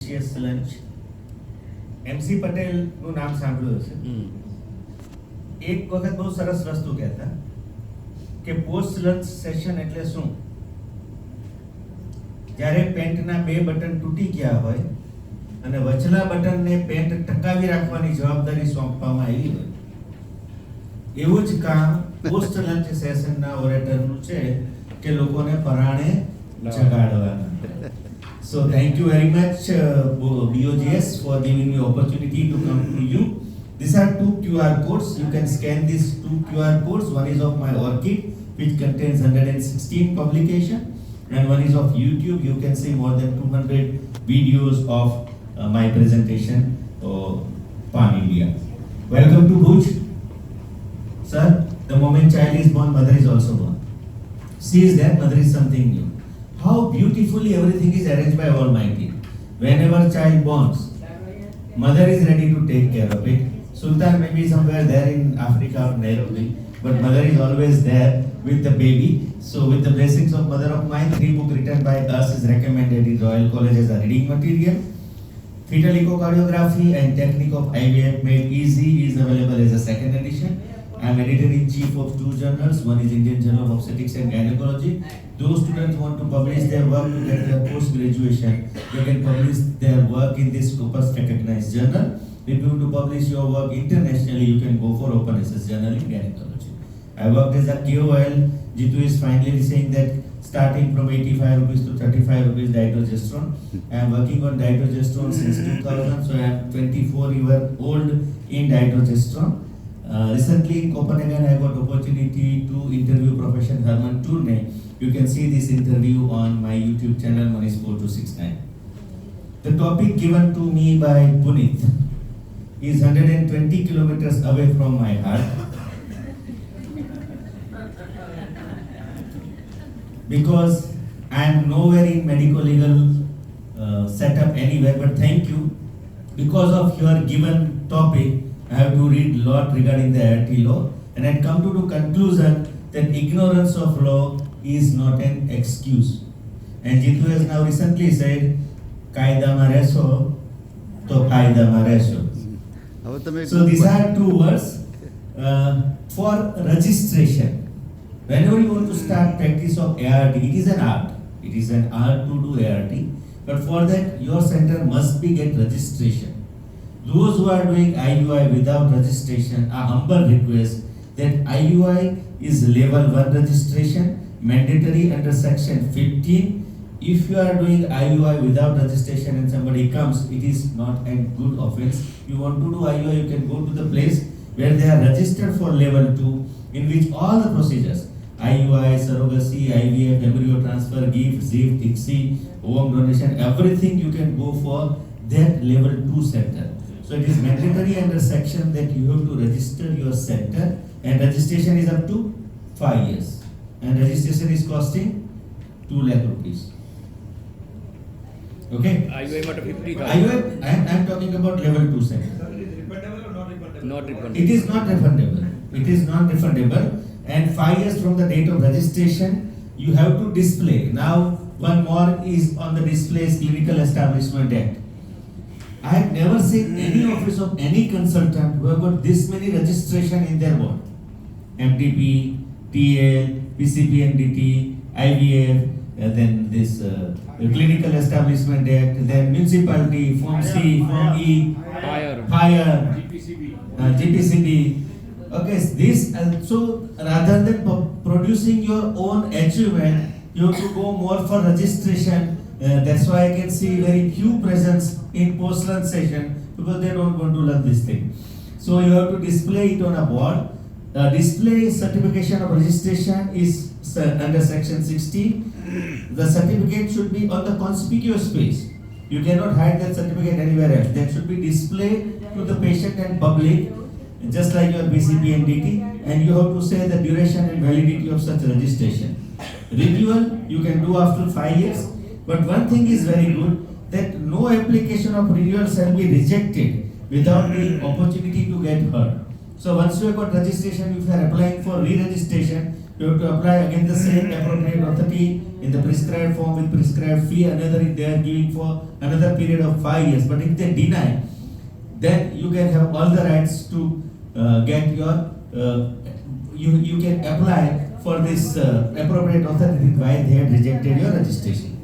delicious lunch. MC Patel નું નામ સાંભળ્યું હશે. એક વખત બહુ સરસ વસ્તુ કહેતા કે પોસ્ટ લંચ સેશન એટલે શું? જ્યારે પેન્ટના બે બટન તૂટી ગયા હોય અને વચલા બટનને પેન્ટ ટકાવી રાખવાની જવાબદારી સોંપવામાં આવી હોય, એવું જ કામ પોસ્ટ લંચ સેશનના ઓરેટરનું છે કે લોકોને પરાણે જગાડવાના. So thank you very much BOGS for giving me opportunity to come to you. These are 2 QR codes. You can scan these 2 QR codes. One is of my orchid, which contains 116 publication, and one is of YouTube. You can see more than 200 videos of my presentation Pan India. Welcome to Bhuj. Sir, the moment child is born, mother is also born. She is there, mother is something new. How beautifully everything is arranged by Almighty. Whenever child borns, mother is ready to take care of it. Sultan may be somewhere there in Africa or Nairobi, but mother is always there with the baby. So with the blessings of mother of mine, 3 books written by us is recommended in Royal College as a reading material. Fetal echocardiography and technique of IVF made easy is available as a second edition. I am editor-in-chief of 2 journals. One is Indian Journal of Obstetrics and Gynecology. Those students want to publish their work to get their post-graduation, they can publish their work in this Scopus recognized journal. If you want to publish your work internationally, you can go for Open Access Journal in Gynecology. I worked as a KOL. Jitu is finally saying that starting from 85 rupees to 35 rupees dydrogesterone. I am working on dydrogesterone since 2000, so I am 24 years old in dydrogesterone. Recently in Copenhagen, I got opportunity to interview Professor Herman Tourne. You can see this interview on my YouTube channel, Manish 4269. The topic given to me by Puneet is 120 kilometers away from my heart. Because I am nowhere in medical legal setup anywhere, but thank you. Because of your given topic, I have to read a lot regarding the ART law, and I come to the conclusion that ignorance of law is not an excuse. And Jitu has now recently said, "Kaida ma reso, to kaida ma reso." So these are 2 words for registration. Whenever you want to start practice of ART, it is an art. It is an art to do ART, but for that your center must be get registration. Those who are doing IUI without registration, a humble request that IUI is level 1 registration, mandatory under section 15. If you are doing IUI without registration and somebody comes, it is not a good offense. You want to do IUI, you can go to the place where they are registered for level 2, in which all the procedures, IUI, surrogacy, IVF, embryo transfer, GIF, ZIF, ICSI, ovum donation, everything you can go for that level 2 center. So it is mandatory under section that you have to register your center, and registration is up to 5 years. And registration is costing 2 lakh rupees. Okay? IUI got 50,000. IUI, I am talking about level 2 center. Sir, it is refundable or not refundable? Not refundable. It is not refundable. It is not refundable. And 5 years from the date of registration, you have to display. Now, one more is on the display is Clinical Establishment Act. I have never seen any office of any consultant who have got this many registration in their board. MTP, TL, PCPNDT, IVF, then this Clinical Establishment Act, then Municipality, Form C, Form E, Fire, GPCB. Okay, this so rather than producing your own achievement, you have to go more for registration. That's why I can see very few presence in post-lunch session because they don't want to learn this thing. So you have to display it on a board. Display certification of registration is under section 60. The certificate should be on the conspicuous space. You cannot hide that certificate anywhere else. That should be displayed to the patient and public, just like your BCP and DT, and you have to say the duration and validity of such registration. Renewal you can do after 5 years, but one thing is very good, that no application of renewal shall be rejected without the opportunity to get heard. So once you have got registration, if you are applying for re-registration, you have to apply again the same appropriate authority in the prescribed form with prescribed fee, another they are giving for another period of 5 years. But if they deny, then you can have all the rights to get your, you can apply for this appropriate authority why they had rejected your registration.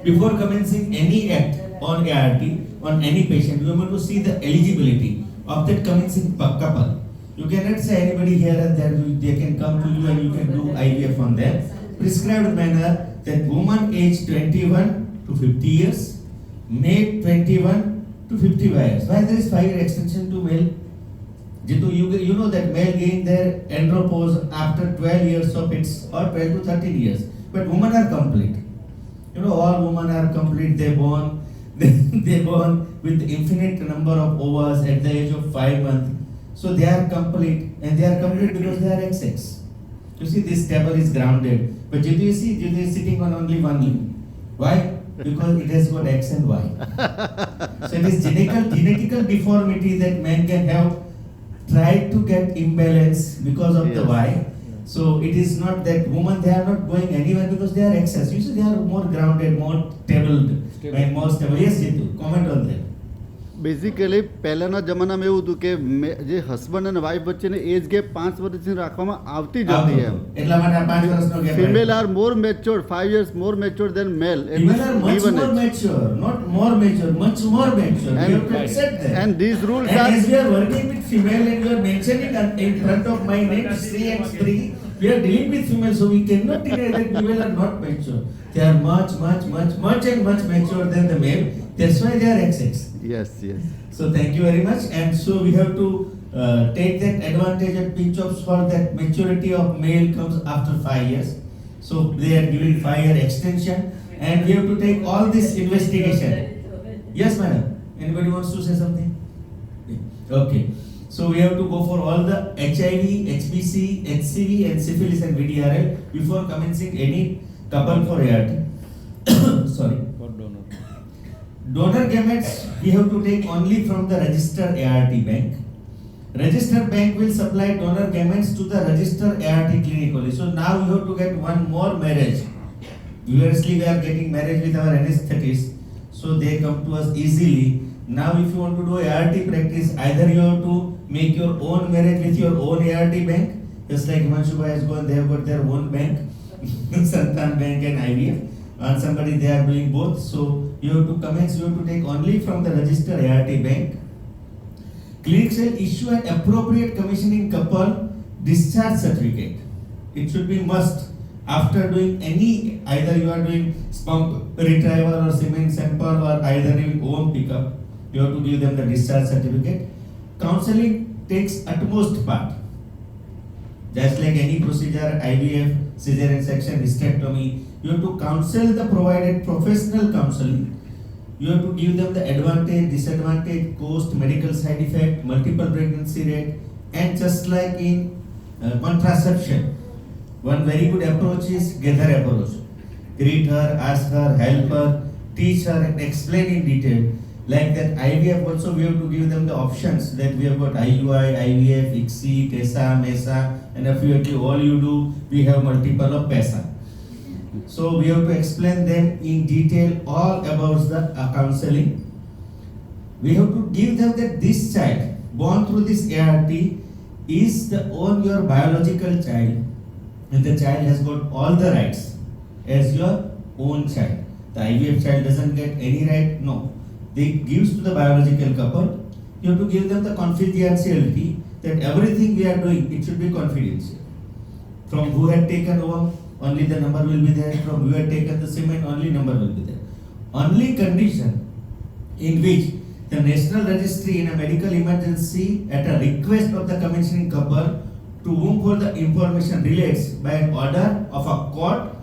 Before commencing any act on ART on any patient, you want to see the eligibility of that commencing couple. You cannot say anybody here and there, they can come to you and you can do IVF on them. Prescribed manner that woman aged 21 to 50 years, male 21 to 55 years. Why there is 5-year extension to male? Jitu, you know that male gain their andropause after 12 years of its or 12 to 13 years. But women are complete. You know, all women are complete. They born with infinite number of ovaries at the age of 5 months. So they are complete, and they are complete because they are XX. You see, this table is grounded. But Jitu, you see, Jitu is sitting on only one limb. Why? Because it has got X and Y. So it is genetical deformity that man can have tried to get imbalance because of the Y. So it is not that women, they are not going anywhere because they are excess. You see, they are more grounded, more tabled, and more stable. Yes, Jitu, comment on that. Basically પહેલાંના જમાનામાં એવું હતું કે જે husband અને wife વચ્ચેની એજ gap 5 વર્ષથી રાખવામાં આવતી જ હતી એમ. એટલા માટે આ 5 વર્ષનો gap. Female are more matured 5 years more mature than male. Female are much more mature, not more mature, much more mature. We have to accept that. And these rules and are. As we are working with female and you are mentioning in front of my name 3x3, we are dealing with female, so we cannot deny that female are not mature. They are much mature than the male. That's why they are XX. Yes. So thank you very much. And so we have to take that advantage and pinch ups for that maturity of male comes after 5 years. So they are giving 5-year extension, and we have to take all this investigation. Yes, madam. Anybody wants to say something? Okay. So we have to go for all the HIV, HPC, HCV, and syphilis and VDRL before commencing any couple for ART. Sorry. Donor gametes we have to take only from the registered ART bank. Registered bank will supply donor gametes to the registered ART clinic only. So now we have to get one more marriage. Previously we are getting marriage with our anesthetists, so they come to us easily. Now if you want to do ART practice, either you have to make your own marriage with your own ART bank, just like Himanshu Bhai has gone, they have got their own bank, Santan Bank and IVF. And somebody they are doing both, so you have to commence, you have to take only from the registered ART bank. Clinic shall issue an appropriate commissioning couple discharge certificate. It should be must after doing any, either you are doing sperm retrieval or semen sample or either in own pickup, you have to give them the discharge certificate. Counseling takes utmost part. Just like any procedure, IVF, cesarean section, hysterectomy, you have to counsel the provided professional counseling. You have to give them the advantage, disadvantage, cost, medical side effect, multiple pregnancy rate, and just like in contraception, one very good approach is gather approach. Greet her, ask her, help her, teach her, and explain in detail. Like that IVF also we have to give them the options that we have got IUI, IVF, ICSI, TESA, MESA, and if you all you do, we have multiple of PESA. So we have to explain them in detail all about the counseling. We have to give them that this child born through this ART is the own your biological child, and the child has got all the rights as your own child. The IVF child doesn't get any right, no. They gives to the biological couple. You have to give them the confidentiality that everything we are doing, it should be confidential. From who had taken over, only the number will be there. From who had taken the semen, only number will be there. Only condition in which the national registry in a medical emergency at a request of the commissioning couple to whom for the information relates by an order of a court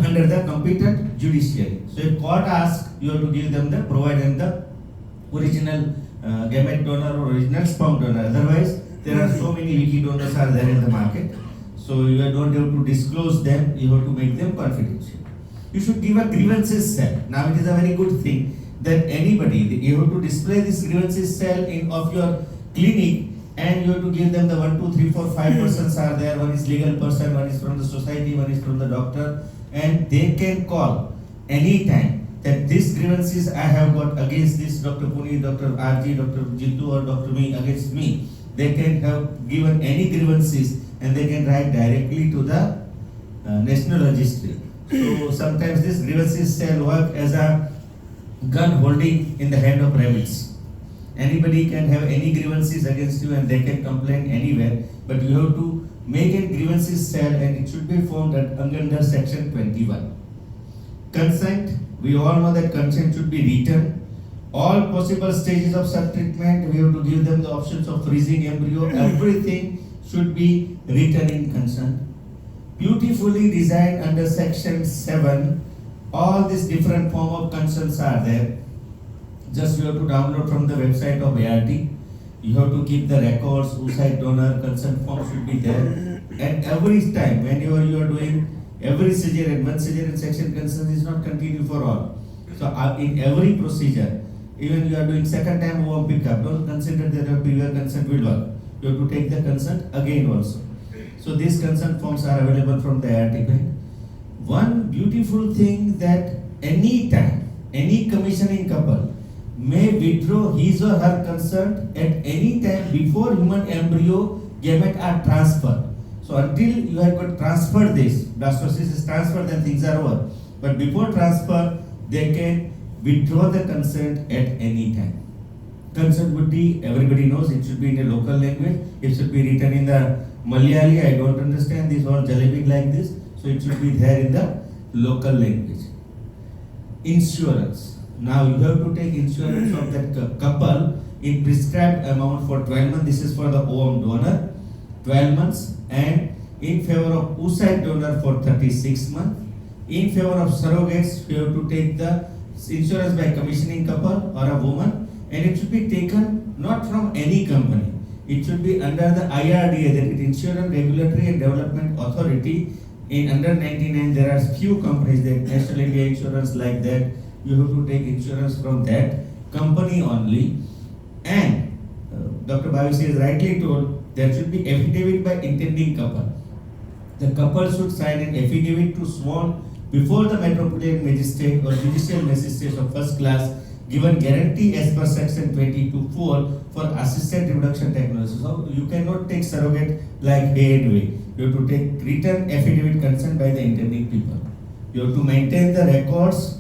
under the competent judiciary. So if court asks, you have to give them the provide them the original gamete donor or original sperm donor. Otherwise, there are so many leaky donors are there in the market. So you don't have to disclose them, you have to make them confidential. You should give a grievances cell. Now it is a very good thing that anybody, you have to display this grievances cell of your clinic and you have to give them the 1, 2, 3, 4, 5 persons are there. One is legal person, one is from the society, one is from the doctor, and they can call anytime that this grievances I have got against this Dr. Puni, Dr. RG, Dr. Jitu or Dr. Me against me. They can have given any grievances and they can write directly to the National Registry. So sometimes this grievances shall work as a gun holding in the hand of rabbits. Anybody can have any grievances against you and they can complain anywhere, but you have to make a grievances cell and it should be formed under section 21. Consent, we all know that consent should be written. All possible stages of sub-treatment, we have to give them the options of freezing embryo, everything should be written in consent. Beautifully designed under section 7, all these different form of consents are there. Just you have to download from the website of ART. You have to keep the records, oocyte donor, consent form should be there. And every time, whenever you are doing every cesarean, one cesarean section consent is not continue for all. So in every procedure, even you are doing second time ovum pickup, don't consider that your previous consent will work. You have to take the consent again also. So these consent forms are available from the ART bank. One beautiful thing that any time, any commissioning couple may withdraw his or her consent at any time before human embryo gamete are transferred. So until you have got transferred this, blastocyst is transferred, then things are over. But before transfer, they can withdraw the consent at any time. Consent would be, everybody knows, it should be in a local language. It should be written in the Malayali. I don't understand this all jalebi like this. So it should be there in the local language. Insurance. Now you have to take insurance of that couple in prescribed amount for 12 months. This is for the ovum donor, 12 months, and in favor of oocyte donor for 36 months. In favor of surrogates, you have to take the insurance by commissioning couple or a woman, and it should be taken not from any company. It should be under the IRDA, that is Insurance Regulatory and Development Authority. In under 99, there are few companies, like National India Insurance, like that. You have to take insurance from that company only. And Dr. Bhavisi has rightly told there should be affidavit by intending couple. The couple should sign an affidavit to sworn before the Metropolitan Magistrate or Judicial Magistrate of first class, given guarantee as per section 22(4) for assisted reproduction technology. So you cannot take surrogate like hay and way. You have to take written affidavit consent by the intending people. You have to maintain the records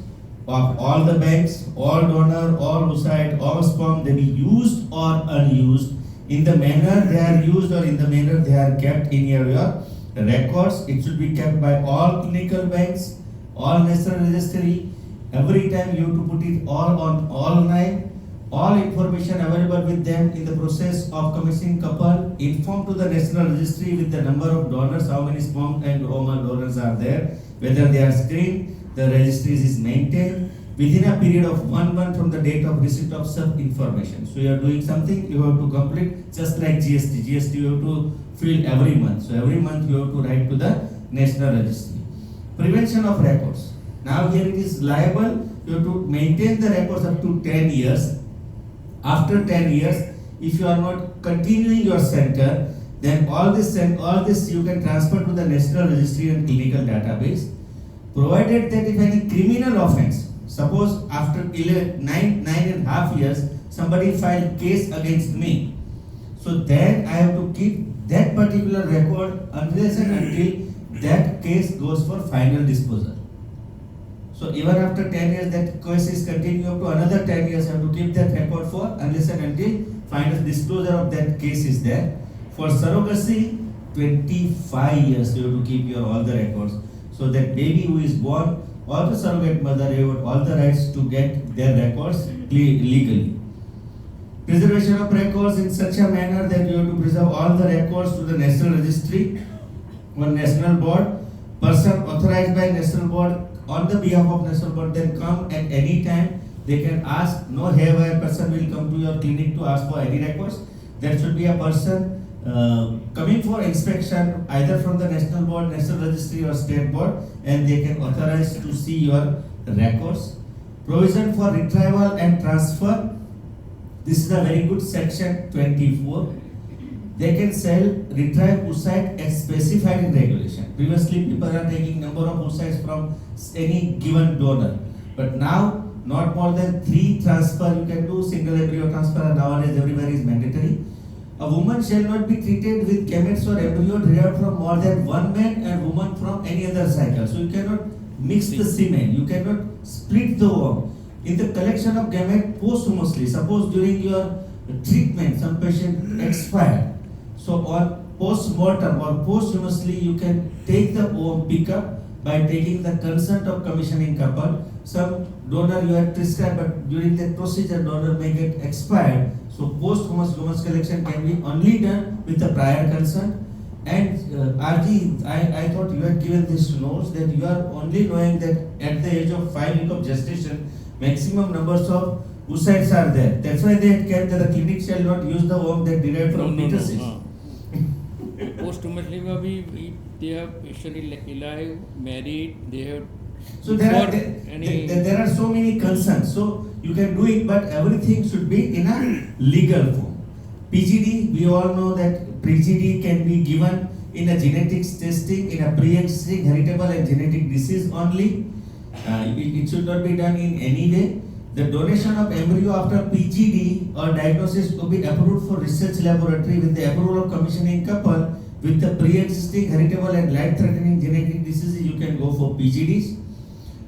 of all the banks, all donor, all oocyte, all sperm, they be used or unused in the manner they are used or in the manner they are kept in your records. It should be kept by all clinical banks, all national registry. Every time you have to put it all on online, all information available with them in the process of commissioning couple. Inform to the national registry with the number of donors, how many sperm and ovum donors are there, whether they are screened. The registry is maintained within a period of 1 month from the date of receipt of such information. So you are doing something, you have to complete, just like GST. GST you have to fill every month. So every month you have to write to the national registry. Prevention of records. Now here it is liable, you have to maintain the records up to 10 years. After 10 years, if you are not continuing your center, then all this you can transfer to the national registry and clinical database. Provided that if any criminal offense, suppose after 9.5 years, somebody filed case against me, so then I have to keep that particular record unless and until that case goes for final disposal. So even after 10 years, that case is continuing up to another 10 years, I have to keep that record for unless and until final disclosure of that case is there. For surrogacy, 25 years you have to keep your all the records. So that baby who is born or the surrogate mother have all the rights to get their records legally. Preservation of records in such a manner that you have to preserve all the records to the national registry or national board. Person authorized by national board on the behalf of national board then come at any time. They can ask, no haywire person will come to your clinic to ask for any records. There should be a person coming for inspection either from the national board, national registry or state board, and they can authorize to see your records. Provision for retrieval and transfer. This is a very good section 24. they can sell retrieved oocyte as specified in regulation. Previously, people are taking number of oocytes from any given donor, but now not more than 3 transfer you can do. Single embryo transfer, and nowadays everywhere is mandatory. A woman shall not be treated with gametes or embryo derived from more than one man and woman from any other cycle. So you cannot mix the semen, you cannot split the ovum. In the collection of gamete posthumously, suppose during your treatment some patient expired, so or post-mortem or posthumously you can take the ovum pickup by taking the consent of commissioning couple. Some donor you have prescribed, but during that procedure donor may get expired. So posthumous gamete collection can be only done with the prior consent. And RG, I thought you had given this notes that you are only knowing that at the age of 5 weeks of gestation, maximum numbers of oocytes are there. That's why they had kept that the clinic shall not use the ovum that derived from fetuses. Posthumously में भी they have patiently alive, married, they have. So there are so many concerns. So you can do it, but everything should be in a legal form. PGD, we all know that PGD can be given in a genetics testing in a pre-existing heritable and genetic disease only. It should not be done in any way. The donation of embryo after PGD or diagnosis to be approved for research laboratory with the approval of commissioning couple with the pre-existing heritable and life-threatening genetic diseases. You can go for PGDs.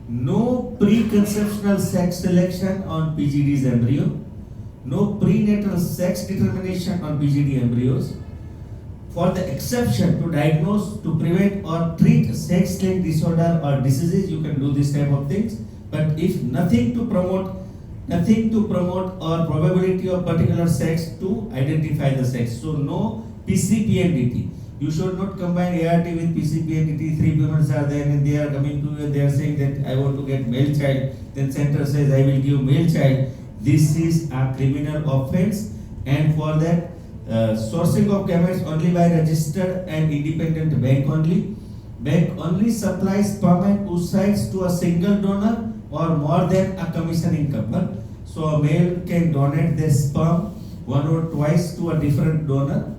No preconceptional sex selection on PGD's embryo. No prenatal sex determination on PGD embryos. For the exception to diagnose, to prevent or treat sex-linked disorder or diseases, you can do this type of things. But if nothing to promote or probability of particular sex to identify the sex. So no PCPNDT. You should not combine ART with PCPNDT. 3 women are there and they are coming to you and they are saying that I want to get male child. Then center says I will give male child. This is a criminal offense, and for that sourcing of gametes only by registered and independent bank only. Bank only supplies sperm and oocytes to a single donor or more than a commissioning couple. So a male can donate their sperm one or twice to a different donor.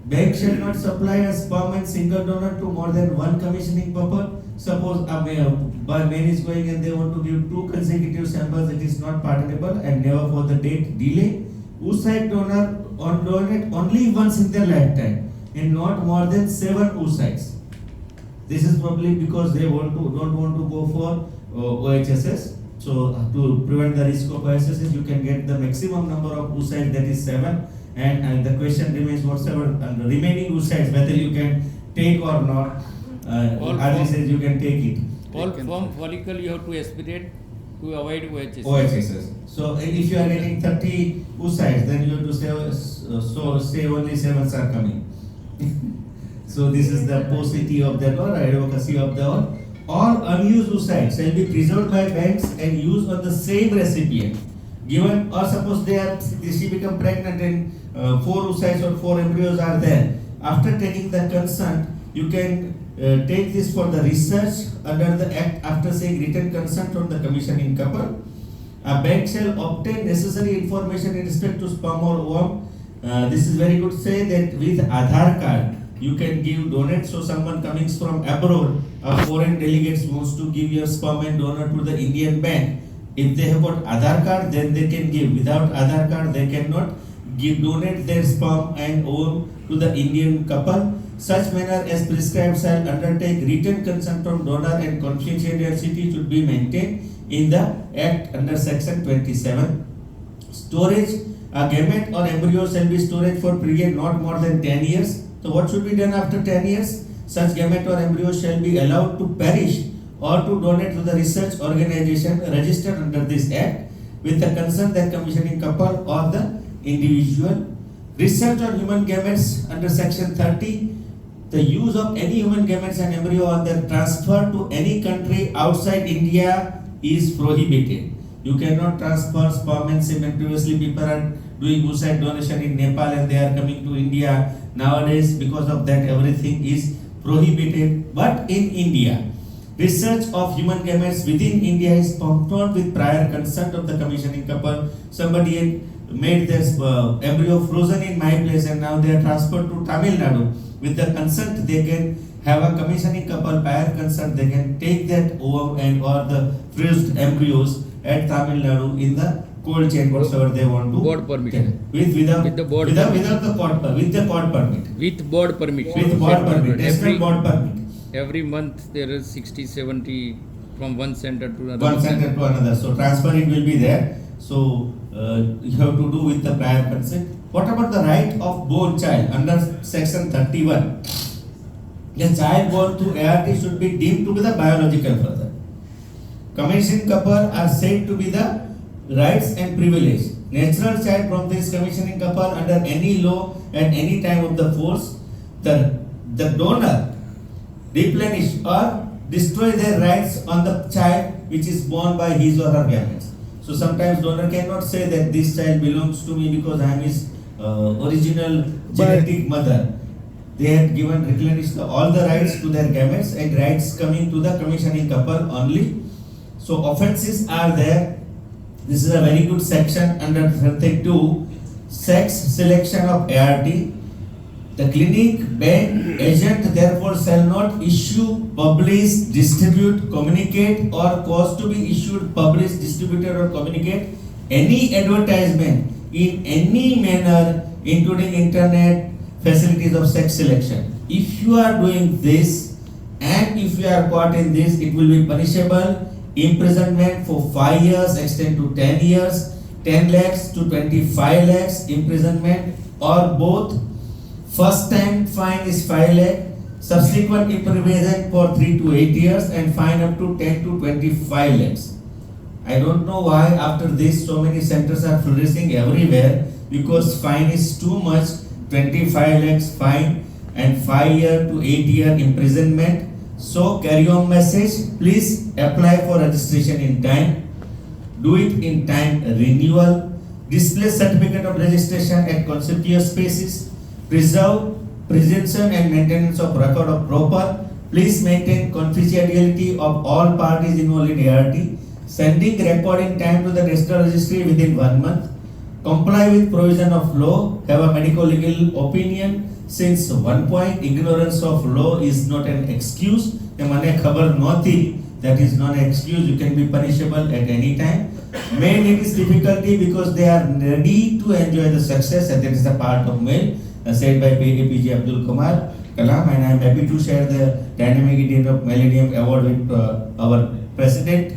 Bank shall not supply a sperm and single donor to more than one commissioning couple. Suppose a man is going and they want to give 2 consecutive samples, it is not pardonable and never for the date delay. Oocyte donor donate only once in their lifetime and not more than 7 oocytes. This is probably because they don't want to go for OHSS. So to prevent the risk of OHSS, you can get the maximum number of oocytes, that is 7. And the question remains whatsoever and the remaining oocytes, whether you can take or not. RG says you can take it. All from follicle you have to aspirate to avoid OHSS. OHSS. So if you are getting 30 oocytes, then you have to say only 7 are coming. So this is the paucity of the law, advocacy of the law. All unused oocytes shall be preserved by banks and used on the same recipient. Given, or suppose she become pregnant and 4 oocytes or 4 embryos are there. After taking the consent, you can take this for the research under the act after saying written consent from the commissioning couple. A bank shall obtain necessary information in respect to sperm or ovum. This is very good. Say that with Aadhaar card you can give donate. So someone coming from abroad, a foreign delegates wants to give your sperm and donor to the Indian bank. If they have got Aadhaar card, then they can give. Without Aadhaar card, they cannot donate their sperm and ovum to the Indian couple. Such manner as prescribed shall undertake written consent from donor and confidentiality should be maintained in the Act under Section 27. Storage, a gamete or embryo shall be stored for period not more than 10 years. So what should be done after 10 years? Such gamete or embryo shall be allowed to perish or to donate to the research organization registered under this Act with the consent that commissioning couple or the individual. Research on human gametes under Section 30. The use of any human gametes and embryo or their transfer to any country outside India is prohibited. You cannot transfer sperm and semen. Previously people are doing oocyte donation in Nepal and they are coming to India. Nowadays because of that everything is prohibited. But in India, research of human gametes within India is performed with prior consent of the commissioning couple. Somebody made this embryo frozen in my place and now they are transferred to Tamil Nadu. With the consent, they can have a commissioning couple, prior consent, they can take that ovum and or the fused embryos at Tamil Nadu in the cold chain, whatsoever they want to. Board permission. Without With the board without the court with the court permit. With board permission. With board permit, national board permit. Every month there is 60, 70 from one center to another. One center to another. So transferring will be there. So you have to do with the prior consent. What about the right of born child under section 31? A child born to ART should be deemed to be the biological father. Commissioning couple are said to be the rights and privilege. Natural child from this commissioning couple under any law at any time of the force, the donor replenish or destroy their rights on the child which is born by his or her gametes. So sometimes donor cannot say that this child belongs to me because I am his original genetic mother. They have given replenished all the rights to their gametes and rights coming to the commissioning couple only. So offences are there. This is a very good section under 32, sex selection of ART. The clinic, bank, agent therefore shall not issue, publish, distribute, communicate or cause to be issued, publish, distributed or communicate any advertisement in any manner including internet facilities of sex selection. If you are doing this and if you are caught in this, it will be punishable. Imprisonment for 5 years extend to 10 years, 10 lakhs to 25 lakhs imprisonment or both. First time fine is 5 lakh, subsequent imprisonment for 3 to 8 years and fine up to 10 to 25 lakhs. I don't know why after this so many centers are flourishing everywhere, because fine is too much. 25 lakhs fine and 5 year to 8 year imprisonment. So carry on message, please apply for registration in time, do it in time renewal, display certificate of registration at conspicuous spaces, preserve preservation and maintenance of record of proper, please maintain confidentiality of all parties involved in ART, sending record in time to the national registry within 1 month, comply with provision of law, have a medical legal opinion. Since one point, ignorance of law is not an excuse. મને ખબર નહોતી, that is not an excuse. You can be punishable at any time. Men, it is difficulty because they are ready to enjoy the success, and that is the part of male, said by APJ Abdul Kalam, and I am happy to share the Dynamic Indian of Millennium Award with our president.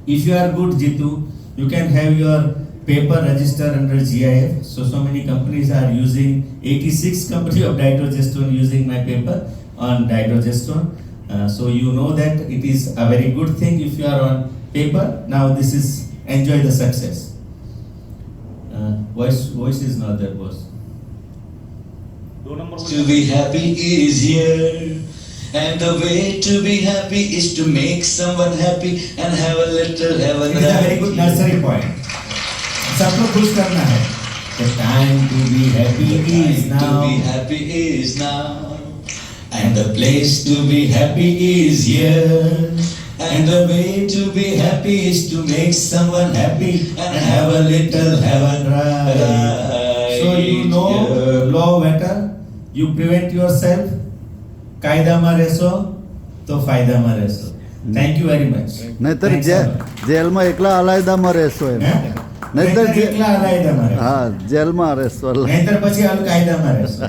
If you are good, Jitu, you can have your paper registered under GIF. So many companies are using, 86 company of dydrogesterone using my paper on dydrogesterone. So you know that it is a very good thing if you are on paper. Now this is enjoy the success. Voice is not there, boss. To be happy is here, and the way to be happy is to make someone happy and have a little heaven. It is a very good nursery point. सबको खुश करना है. The time to be happy is now. To be happy is now, and the place to be happy is here, and the way to be happy is to make someone happy and have a little heaven right. So you know law better. You prevent yourself. કાયદામાં રહેશો તો ફાયદામાં રહેશો. Thank you very much. નહીતર Thanks a lot. જેલમાં એકલા અલાયદામાં રહેશો એમ. નહીતર એકલા અલાયદામાં રહેશો. હા, જેલમાં રહેશો. નહીતર પછી કાયદામાં રહેશો.